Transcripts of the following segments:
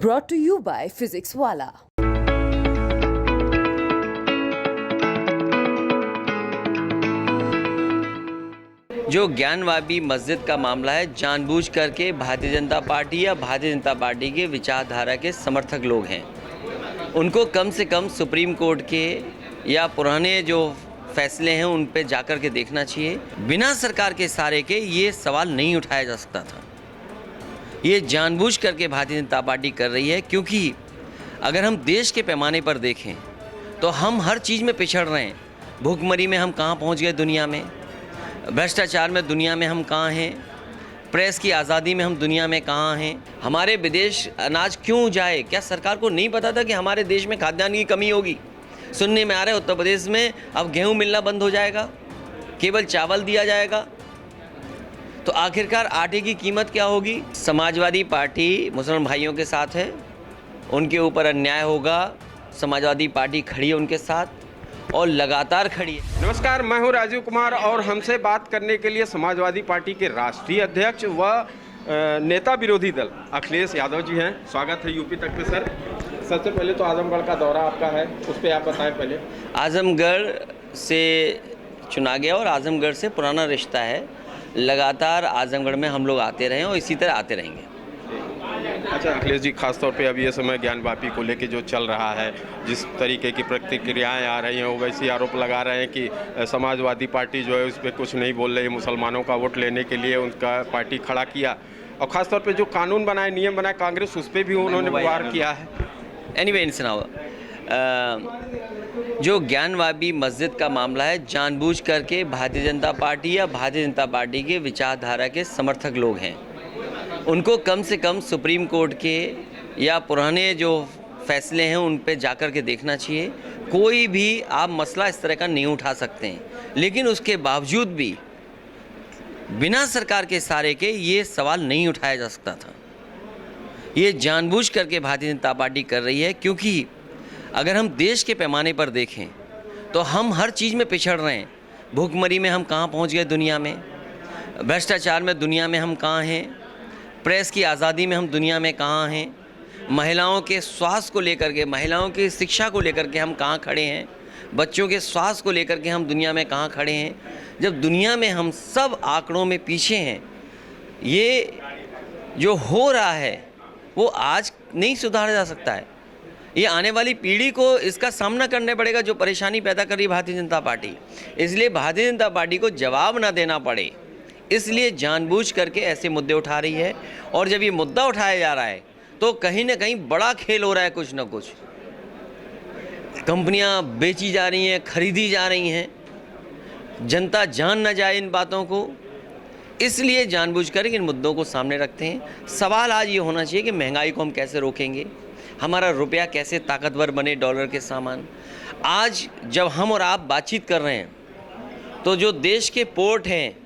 brought to you by Physics Wala. जो ज्ञानवापी मस्जिद का मामला है, जानबूझ करके भारतीय जनता पार्टी या भारतीय जनता पार्टी के विचारधारा के समर्थक लोग हैं, उनको कम से कम सुप्रीम कोर्ट के या पुराने जो फैसले हैं उन पे जाकर के देखना चाहिए। बिना सरकार के इशारे के ये सवाल नहीं उठाया जा सकता था। ये जानबूझ करके भारतीय जनता पार्टी कर रही है, क्योंकि अगर हम देश के पैमाने पर देखें तो हम हर चीज़ में पिछड़ रहे हैं। भूखमरी में हम कहाँ पहुँच गए दुनिया में, भ्रष्टाचार में दुनिया में हम कहाँ हैं, प्रेस की आज़ादी में हम दुनिया में कहाँ हैं। हमारे विदेश अनाज क्यों जाए? क्या सरकार को नहीं पता था कि हमारे देश में खाद्यान्न की कमी होगी? सुनने में आ रहा है उत्तर प्रदेश में अब गेहूं मिलना बंद हो जाएगा, केवल चावल दिया जाएगा। तो आखिरकार आटे की कीमत क्या होगी? समाजवादी पार्टी मुसलमान भाइयों के साथ है, उनके ऊपर अन्याय होगा। समाजवादी पार्टी खड़ी है उनके साथ और लगातार खड़ी है। नमस्कार, मैं हूं राजीव कुमार और हमसे बात करने के लिए समाजवादी पार्टी के राष्ट्रीय अध्यक्ष व नेता विरोधी दल अखिलेश यादव जी हैं। स्वागत है यूपी तक में सर। सबसे पहले तो आजमगढ़ का दौरा आपका है, उस पर आप बताएं पहले। आजमगढ़ से चुना गया और आजमगढ़ से पुराना रिश्ता है। लगातार आजमगढ़ में हम लोग आते रहे और इसी तरह आते रहेंगे। अच्छा अखिलेश जी, खासतौर पे अब ये समय ज्ञानवापी को लेके जो चल रहा है, जिस तरीके की प्रतिक्रियाएं आ रही हैं, वो वैसे आरोप लगा रहे हैं कि समाजवादी पार्टी जो है उस पर कुछ नहीं बोल रही है। मुसलमानों का वोट लेने के लिए उनका पार्टी खड़ा किया और ख़ासतौर पे जो कानून बनाए, नियम बनाए कांग्रेस, उस पर भी उन्होंने वार किया है। एनीवे इन सुनाओ, जो ज्ञानवापी मस्जिद का मामला है, जानबूझ करके भारतीय जनता पार्टी या भारतीय जनता पार्टी के विचारधारा के समर्थक लोग हैं, उनको कम से कम सुप्रीम कोर्ट के या पुराने जो फैसले हैं उन पे जाकर के देखना चाहिए। कोई भी आप मसला इस तरह का नहीं उठा सकते हैं, लेकिन उसके बावजूद भी बिना सरकार के इशारे के ये सवाल नहीं उठाया जा सकता था। ये जानबूझ करके भारतीय जनता पार्टी कर रही है, क्योंकि अगर हम देश के पैमाने पर देखें तो हम हर चीज़ में पिछड़ रहे हैं। भूखमरी में हम कहाँ पहुँच गए दुनिया में, भ्रष्टाचार में दुनिया में हम कहाँ हैं, प्रेस की आज़ादी में हम दुनिया में कहाँ हैं, महिलाओं के स्वास्थ्य को लेकर के, महिलाओं की शिक्षा को लेकर के हम कहाँ खड़े हैं, बच्चों के स्वास्थ्य को लेकर के हम दुनिया में कहाँ खड़े हैं। जब दुनिया में हम सब आंकड़ों में पीछे हैं, ये जो हो रहा है वो आज नहीं सुधारा जा सकता है। ये आने वाली पीढ़ी को इसका सामना करना पड़ेगा, जो परेशानी पैदा कर रही है भारतीय जनता पार्टी। इसलिए भारतीय जनता पार्टी को जवाब ना देना पड़े, इसलिए जानबूझ करके ऐसे मुद्दे उठा रही है। और जब ये मुद्दा उठाया जा रहा है तो कहीं ना कहीं बड़ा खेल हो रहा है। कुछ ना कुछ कंपनियां बेची जा रही हैं, खरीदी जा रही हैं, जनता जान ना जाए इन बातों को, इसलिए जानबूझकर इन मुद्दों को सामने रखते हैं। सवाल आज ये होना चाहिए कि महंगाई को हम कैसे रोकेंगे, हमारा रुपया कैसे ताकतवर बने डॉलर के सामान। आज जब हम और आप बातचीत कर रहे हैं तो जो देश के पोर्ट हैं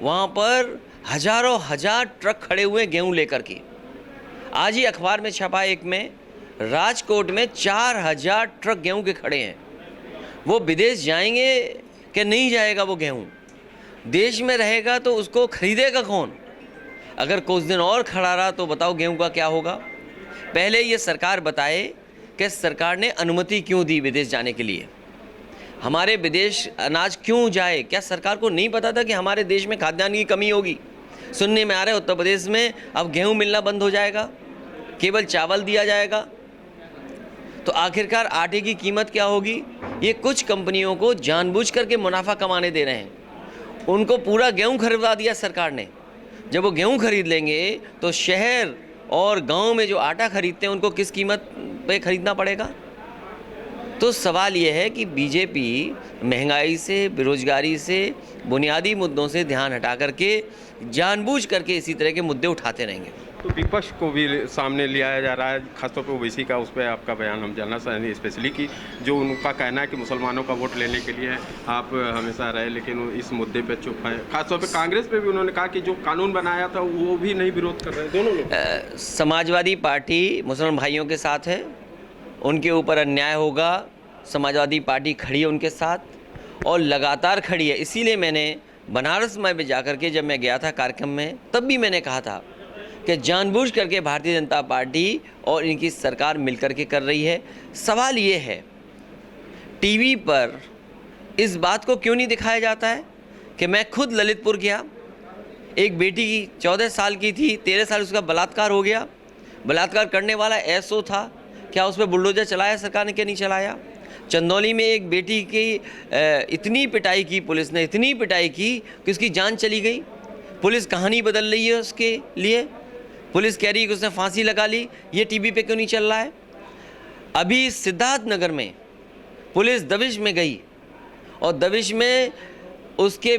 वहाँ पर हजारों हजार ट्रक खड़े हुए गेहूँ लेकर के। आज ही अखबार में छपा एक में, राजकोट में 4000 ट्रक गेहूँ के खड़े हैं। वो विदेश जाएंगे कि नहीं जाएगा? वो गेहूँ देश में रहेगा तो उसको खरीदेगा कौन? अगर कुछ दिन और खड़ा रहा तो बताओ गेहूँ का क्या होगा? पहले ये सरकार बताए कि सरकार ने अनुमति क्यों दी विदेश जाने के लिए, हमारे विदेश अनाज क्यों जाए? क्या सरकार को नहीं पता था कि हमारे देश में खाद्यान्न की कमी होगी? सुनने में आ रहा है उत्तर प्रदेश में अब गेहूं मिलना बंद हो जाएगा, केवल चावल दिया जाएगा। तो आखिरकार आटे की कीमत क्या होगी? ये कुछ कंपनियों को जानबूझ करके मुनाफा कमाने दे रहे हैं। उनको पूरा गेहूं खरीदवा दिया सरकार ने। जब वो गेहूं खरीद लेंगे तो शहर और गांव में जो आटा खरीदते हैं उनको किस कीमत पे खरीदना पड़ेगा? तो सवाल ये है कि बीजेपी महंगाई से, बेरोजगारी से, बुनियादी मुद्दों से ध्यान हटा करके जानबूझ करके इसी तरह के मुद्दे उठाते रहेंगे। तो विपक्ष को भी सामने लिया जा रहा है, खासतौर पर ओबीसी का, उस पर आपका बयान हम जानना चाहेंगे स्पेशली कि जो उनका कहना है कि मुसलमानों का वोट लेने के लिए आप हमेशा रहे, लेकिन इस मुद्दे पे चुप हैं। खासतौर पे कांग्रेस पे भी उन्होंने कहा कि जो कानून बनाया था वो भी नहीं विरोध कर रहे हैं दोनों लोग। समाजवादी पार्टी मुसलमान भाइयों के साथ है, उनके ऊपर अन्याय होगा। समाजवादी पार्टी खड़ी है उनके साथ और लगातार खड़ी है। इसीलिए मैंने बनारस में भी जाकर के, जब मैं गया था कार्यक्रम में, तब भी मैंने कहा था कि जानबूझ करके भारतीय जनता पार्टी और इनकी सरकार मिलकर के कर रही है। सवाल ये है, टीवी पर इस बात को क्यों नहीं दिखाया जाता है कि मैं खुद ललितपुर गया, एक बेटी की 14 साल की थी, 13 साल उसका बलात्कार हो गया, बलात्कार करने वाला एसओ था, क्या उस पर बुलडोजर चलाया सरकार ने, क्या नहीं चलाया। चंदौली में एक बेटी की इतनी पिटाई की पुलिस ने, इतनी पिटाई की कि उसकी जान चली गई। पुलिस कहानी बदल रही है उसके लिए, पुलिस कह रही है कि उसने फांसी लगा ली। ये टीवी पे क्यों नहीं चल रहा है। अभी सिद्धार्थनगर में पुलिस दबिश में गई और दबिश में उसके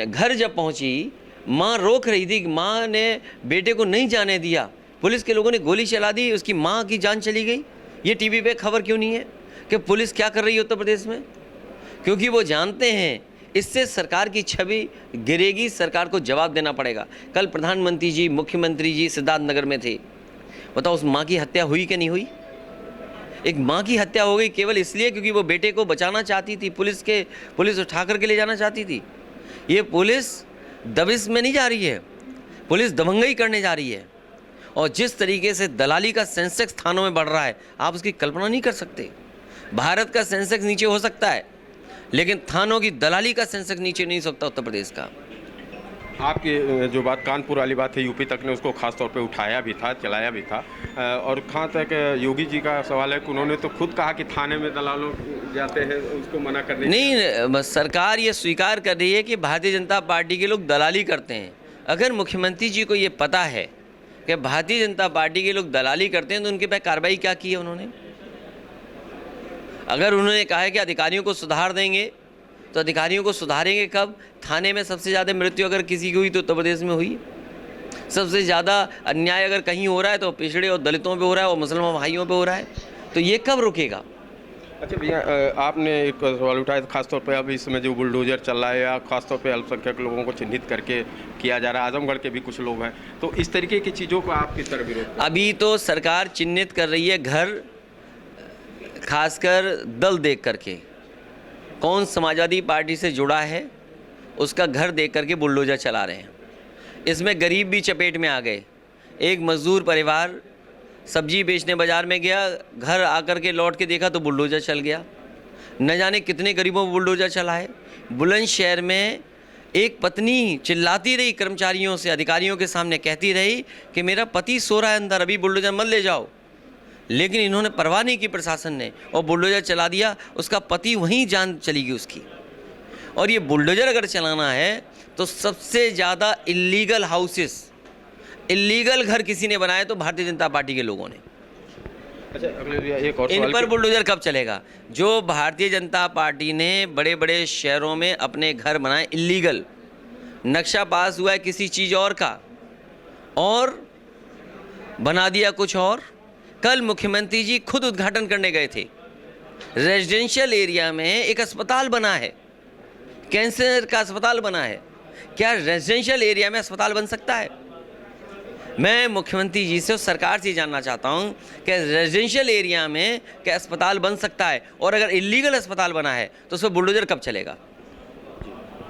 घर जब पहुंची, माँ रोक रही थी, माँ ने बेटे को नहीं जाने दिया, पुलिस के लोगों ने गोली चला दी, उसकी माँ की जान चली गई। ये टीवी पे खबर क्यों नहीं है कि पुलिस क्या कर रही है उत्तर प्रदेश में? क्योंकि वो जानते हैं इससे सरकार की छवि गिरेगी, सरकार को जवाब देना पड़ेगा। कल प्रधानमंत्री जी, मुख्यमंत्री जी सिद्धार्थनगर में थे, बताओ उस माँ की हत्या हुई कि नहीं हुई? एक माँ की हत्या हो गई केवल इसलिए क्योंकि वो बेटे को बचाना चाहती थी, पुलिस उठा करके ले जाना चाहती थी। ये पुलिस दबिश में नहीं जा रही है, पुलिस दबंगई करने जा रही है। और जिस तरीके से दलाली का सेंसेक्स थानों में बढ़ रहा है, आप उसकी कल्पना नहीं कर सकते। भारत का सेंसेक्स नीचे हो सकता है, लेकिन थानों की दलाली का सेंसेक्स नीचे नहीं हो सकता उत्तर प्रदेश का। आपकी जो बात कानपुर वाली बात है, यूपी तक ने उसको खास तौर पे उठाया भी था, चलाया भी था। और कहाँ तक योगी जी का सवाल है कि उन्होंने तो खुद कहा कि थाने में दलालों जाते हैं, उसको मना करने नहीं, सरकार ये स्वीकार कर रही है कि भारतीय जनता पार्टी के लोग दलाली करते हैं। अगर मुख्यमंत्री जी को ये पता है कि भारतीय जनता पार्टी के लोग दलाली करते हैं तो उनके पे कार्रवाई क्या की है उन्होंने? अगर उन्होंने कहा है कि अधिकारियों को सुधार देंगे, तो अधिकारियों को सुधारेंगे कब? थाने में सबसे ज़्यादा मृत्यु अगर किसी की हुई तो उत्तर प्रदेश में हुई। सबसे ज़्यादा अन्याय अगर कहीं हो रहा है तो पिछड़े और दलितों पे हो रहा है और मुसलमान भाइयों पे हो रहा है, तो ये कब रुकेगा? अच्छा भैया, आपने एक सवाल उठाया खासतौर पे अब इस समय जो बुलडोजर चल रहा है या खासतौर पे अल्पसंख्यक लोगों को चिन्हित करके किया जा रहा है, आजमगढ़ के भी कुछ लोग हैं, तो इस तरीके की चीज़ों को आप किस तरह विरोध? अभी तो सरकार चिन्हित कर रही है घर, खासकर दल देख करके, कौन समाजवादी पार्टी से जुड़ा है उसका घर देख करके बुलडोजर चला रहे हैं। इसमें गरीब भी चपेट में आ गए। एक मजदूर परिवार सब्जी बेचने बाज़ार में गया, घर आकर के लौट के देखा तो बुलडोजर चल गया। न जाने कितने गरीबों को बुलडोजर चला है। बुलंदशहर में एक पत्नी चिल्लाती रही कर्मचारियों से, अधिकारियों के सामने कहती रही कि मेरा पति सो रहा है अंदर, अभी बुलडोजर मत ले जाओ। लेकिन इन्होंने परवाह नहीं की प्रशासन ने और बुलडोजर चला दिया, उसका पति वहीं जान चली गई उसकी। और ये बुलडोजर अगर चलाना है तो सबसे ज़्यादा इल्लीगल हाउसेस, इल्लीगल घर किसी ने बनाए तो भारतीय जनता पार्टी के लोगों ने। अच्छा, एक और इन पर बुलडोजर कब चलेगा? जो भारतीय जनता पार्टी ने बड़े बड़े शहरों में अपने घर बनाए इल्लीगल, नक्शा पास हुआ है किसी चीज़ और का और बना दिया कुछ और। कल मुख्यमंत्री जी खुद उद्घाटन करने गए थे। रेजिडेंशियल एरिया में एक अस्पताल बना है, कैंसर का अस्पताल बना है। क्या रेजिडेंशियल एरिया में अस्पताल बन सकता है? मैं मुख्यमंत्री जी से, सरकार से जानना चाहता हूं कि रेजिडेंशियल एरिया में क्या अस्पताल बन सकता है, और अगर इल्लीगल अस्पताल बना है तो उस पर बुलडोजर कब चलेगा?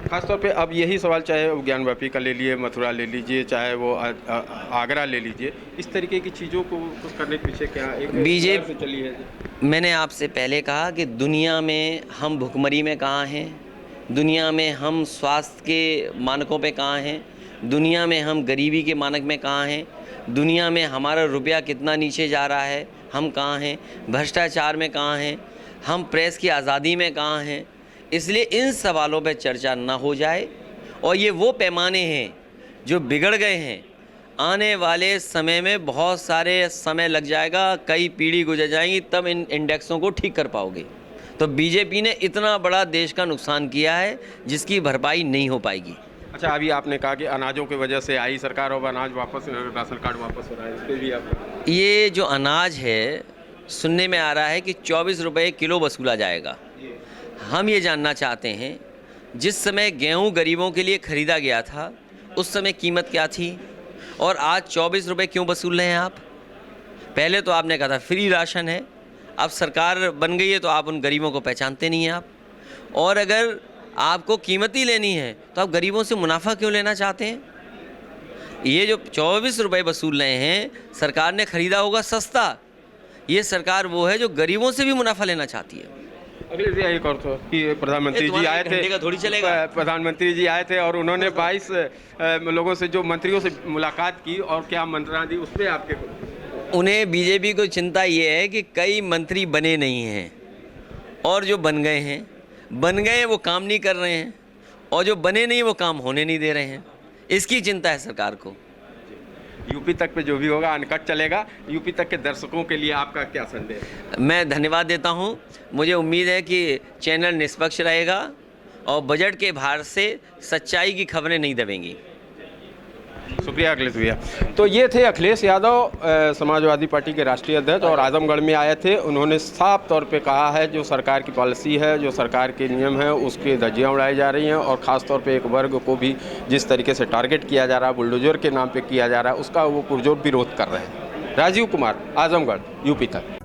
खासतौर पे अब यही सवाल, चाहे वो ज्ञानवापी का ले लिए, मथुरा ले लीजिए, चाहे वो आगरा ले लीजिए, इस तरीके की चीज़ों को कुछ करने के पीछे क्या एक बीजेपी चली है? मैंने आपसे पहले कहा कि दुनिया में हम भुखमरी में कहाँ हैं, दुनिया में हम स्वास्थ्य के मानकों पे कहाँ हैं, दुनिया में हम गरीबी के मानक में कहाँ हैं, दुनिया में हमारा रुपया कितना नीचे जा रहा है, हम कहाँ हैं, भ्रष्टाचार में कहाँ हैं, हम प्रेस की आज़ादी में कहाँ हैं। इसलिए इन सवालों पे चर्चा ना हो जाए। और ये वो पैमाने हैं जो बिगड़ गए हैं। आने वाले समय में बहुत सारे समय लग जाएगा, कई पीढ़ी गुजर जाएंगी, तब इन इंडेक्सों को ठीक कर पाओगे। तो बीजेपी ने इतना बड़ा देश का नुकसान किया है जिसकी भरपाई नहीं हो पाएगी। अच्छा, अभी आपने कहा कि अनाजों की वजह से आई सरकार और अनाज वापस, राशन कार्ड वापस हो रहा है, इस पर भी आप? ये जो अनाज है, सुनने में आ रहा है कि 24 रुपये किलो वसूला जाएगा। हम ये जानना चाहते हैं, जिस समय गेहूं गरीबों के लिए ख़रीदा गया था उस समय कीमत क्या थी, और आज 24 रुपये क्यों वसूल रहे हैं आप? पहले तो आपने कहा था फ्री राशन है, अब सरकार बन गई है तो आप उन गरीबों को पहचानते नहीं हैं आप। और अगर आपको कीमत ही लेनी है तो आप गरीबों से मुनाफा क्यों लेना चाहते हैं? ये जो 24 रुपए वसूल रहे हैं, सरकार ने खरीदा होगा सस्ता। ये सरकार वो है जो गरीबों से भी मुनाफा लेना चाहती है। अखिलेश जी एक और तो कि प्रधानमंत्री जी आए थे, का थोड़ी चलेगा। प्रधानमंत्री जी आए थे और उन्होंने 22 लोगों से, जो मंत्रियों से मुलाकात की और क्या मंत्रणा दी, उस पर आपके उन्हें बीजेपी को चिंता ये है कि कई मंत्री बने नहीं हैं और जो बन गए वो काम नहीं कर रहे हैं, और जो बने नहीं वो काम होने नहीं दे रहे हैं। इसकी चिंता है सरकार को। यूपी तक पे जो भी होगा अनकट चलेगा। यूपी तक के दर्शकों के लिए आपका क्या संदेश है? मैं धन्यवाद देता हूं। मुझे उम्मीद है कि चैनल निष्पक्ष रहेगा और बजट के भार से सच्चाई की खबरें नहीं दबेंगी। शुक्रिया अखिलेश भैया। तो ये थे अखिलेश यादव, समाजवादी पार्टी के राष्ट्रीय अध्यक्ष, और आजमगढ़ में आए थे। उन्होंने साफ तौर पे कहा है जो सरकार की पॉलिसी है, जो सरकार के नियम है, उसकी धज्जियां उड़ाई जा रही हैं, और ख़ास तौर पे एक वर्ग को भी जिस तरीके से टारगेट किया जा रहा है, बुलडोजर के नाम पे किया जा रहा है, उसका वो पुरजोर विरोध कर रहे हैं। राजीव कुमार, आजमगढ़, यूपी तक।